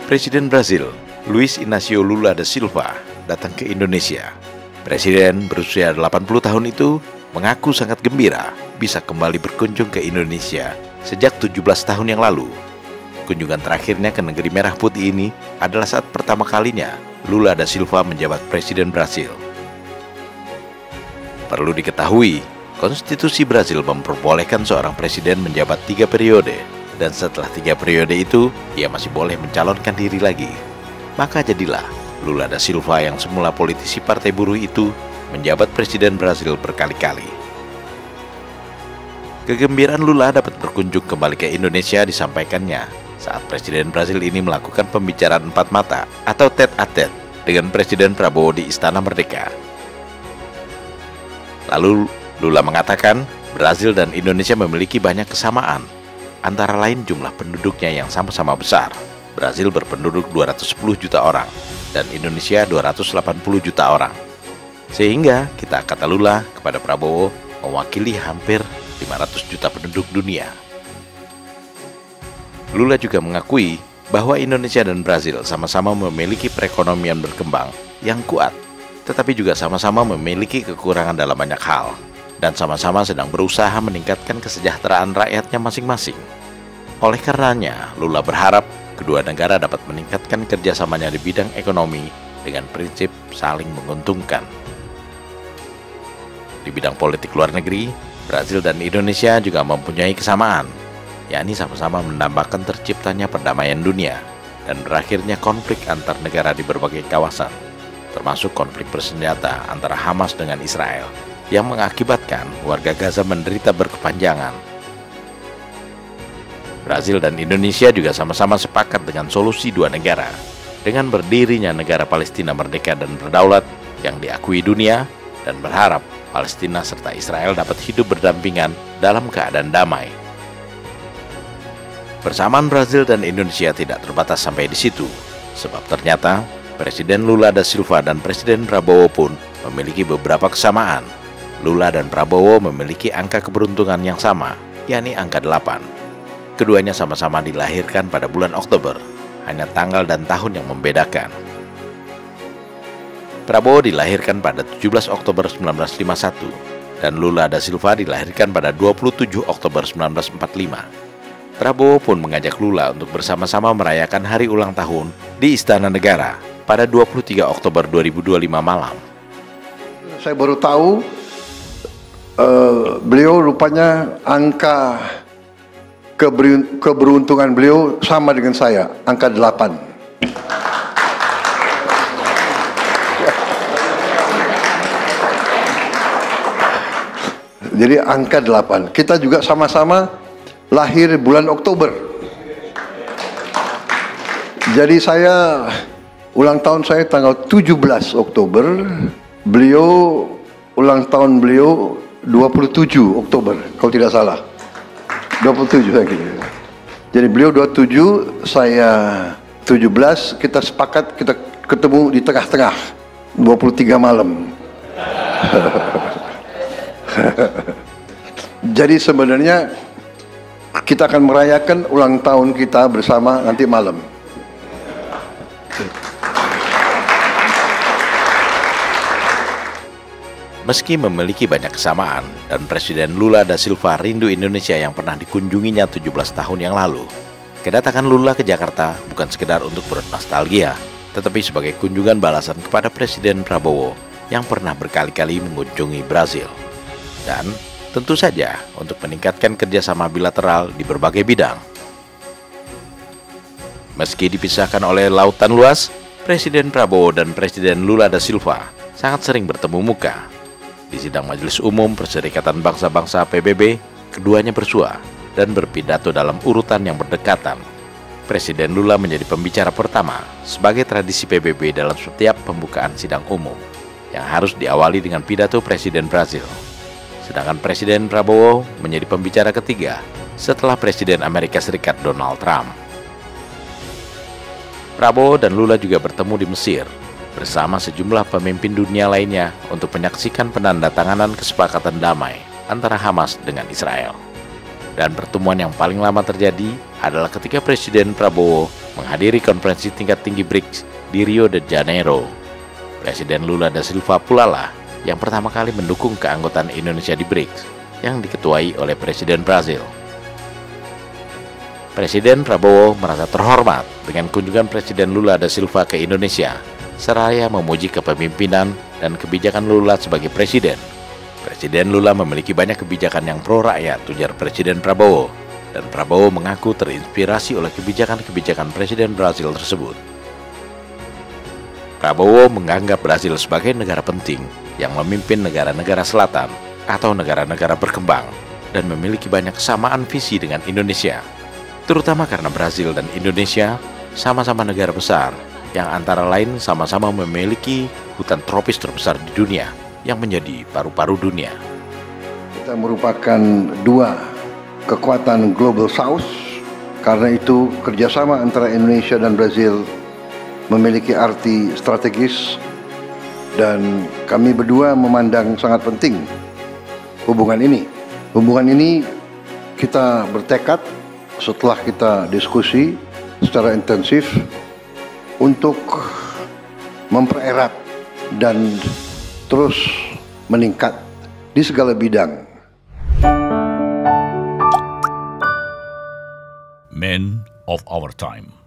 Presiden Brazil, Luiz Inácio Lula da Silva, datang ke Indonesia. Presiden berusia 80 tahun itu mengaku sangat gembira bisa kembali berkunjung ke Indonesia sejak 17 tahun yang lalu. Kunjungan terakhirnya ke negeri merah putih ini adalah saat pertama kalinya Lula da Silva menjabat Presiden Brazil. Perlu diketahui, konstitusi Brazil memperbolehkan seorang presiden menjabat 3 periode, dan setelah 3 periode itu, ia masih boleh mencalonkan diri lagi. Maka jadilah Lula da Silva yang semula politisi partai buruh itu menjabat Presiden Brazil berkali-kali. Kegembiraan Lula dapat berkunjung kembali ke Indonesia disampaikannya saat Presiden Brazil ini melakukan pembicaraan empat mata atau tete-a-tete dengan Presiden Prabowo di Istana Merdeka. Lalu Lula mengatakan Brazil dan Indonesia memiliki banyak kesamaan, antara lain jumlah penduduknya yang sama-sama besar. Brazil berpenduduk 210 juta orang dan Indonesia 280 juta orang. Sehingga kita, kata Lula kepada Prabowo, mewakili hampir 500 juta penduduk dunia. Lula juga mengakui bahwa Indonesia dan Brazil sama-sama memiliki perekonomian berkembang yang kuat, tetapi juga sama-sama memiliki kekurangan dalam banyak hal, dan sama-sama sedang berusaha meningkatkan kesejahteraan rakyatnya masing-masing. Oleh karenanya, Lula berharap kedua negara dapat meningkatkan kerjasamanya di bidang ekonomi dengan prinsip saling menguntungkan. Di bidang politik luar negeri, Brazil dan Indonesia juga mempunyai kesamaan, yakni sama-sama mendambakan terciptanya perdamaian dunia dan berakhirnya konflik antar negara di berbagai kawasan, termasuk konflik bersenjata antara Hamas dengan Israel yang mengakibatkan warga Gaza menderita berkepanjangan. Brazil dan Indonesia juga sama-sama sepakat dengan solusi dua negara, dengan berdirinya negara Palestina merdeka dan berdaulat yang diakui dunia, dan berharap Palestina serta Israel dapat hidup berdampingan dalam keadaan damai. Persamaan Brazil dan Indonesia tidak terbatas sampai di situ, sebab ternyata Presiden Lula da Silva dan Presiden Prabowo pun memiliki beberapa kesamaan. Lula dan Prabowo memiliki angka keberuntungan yang sama, yakni angka 8. Keduanya sama-sama dilahirkan pada bulan Oktober, hanya tanggal dan tahun yang membedakan. Prabowo dilahirkan pada 17 Oktober 1951, dan Lula da Silva dilahirkan pada 27 Oktober 1945. Prabowo pun mengajak Lula untuk bersama-sama merayakan hari ulang tahun di Istana Negara pada 23 Oktober 2025 malam. Saya baru tahu beliau rupanya angka keberuntungan beliau sama dengan saya, angka 8. Jadi angka 8. Kita juga sama-sama lahir bulan Oktober. Jadi saya ulang tahun saya tanggal 17 Oktober. Beliau ulang tahun beliau 27 Oktober kalau tidak salah. 27 saya kira. Jadi beliau 27, saya 17, kita sepakat kita ketemu di tengah-tengah 23 malam. Jadi sebenarnya kita akan merayakan ulang tahun kita bersama nanti malam. Meski memiliki banyak kesamaan dan Presiden Lula da Silva rindu Indonesia yang pernah dikunjunginya 17 tahun yang lalu, kedatangan Lula ke Jakarta bukan sekedar untuk bernostalgia, tetapi sebagai kunjungan balasan kepada Presiden Prabowo yang pernah berkali-kali mengunjungi Brazil. Dan tentu saja untuk meningkatkan kerjasama bilateral di berbagai bidang. Meski dipisahkan oleh lautan luas, Presiden Prabowo dan Presiden Lula da Silva sangat sering bertemu muka. Di sidang Majelis Umum Perserikatan Bangsa-Bangsa PBB, keduanya bersua dan berpidato dalam urutan yang berdekatan. Presiden Lula menjadi pembicara pertama sebagai tradisi PBB dalam setiap pembukaan sidang umum, yang harus diawali dengan pidato Presiden Brazil. Sedangkan Presiden Prabowo menjadi pembicara ketiga setelah Presiden Amerika Serikat Donald Trump. Prabowo dan Lula juga bertemu di Mesir bersama sejumlah pemimpin dunia lainnya untuk menyaksikan penandatanganan kesepakatan damai antara Hamas dengan Israel. Dan pertemuan yang paling lama terjadi adalah ketika Presiden Prabowo menghadiri konferensi tingkat tinggi BRICS di Rio de Janeiro. Presiden Lula da Silva pula lah yang pertama kali mendukung keanggotaan Indonesia di BRICS yang diketuai oleh Presiden Brazil. Presiden Prabowo merasa terhormat dengan kunjungan Presiden Lula da Silva ke Indonesia, seraya memuji kepemimpinan dan kebijakan Lula sebagai presiden. Presiden Lula memiliki banyak kebijakan yang pro rakyat, ujar Presiden Prabowo, dan Prabowo mengaku terinspirasi oleh kebijakan-kebijakan Presiden Brazil tersebut. Prabowo menganggap Brazil sebagai negara penting yang memimpin negara-negara selatan atau negara-negara berkembang dan memiliki banyak kesamaan visi dengan Indonesia, terutama karena Brazil dan Indonesia sama-sama negara besar yang antara lain sama-sama memiliki hutan tropis terbesar di dunia yang menjadi paru-paru dunia. Kita merupakan dua kekuatan Global South, karena itu kerjasama antara Indonesia dan Brazil memiliki arti strategis dan kami berdua memandang sangat penting hubungan ini. Hubungan ini kita bertekad setelah kita diskusi secara intensif untuk mempererat dan terus meningkat di segala bidang. Men of our time.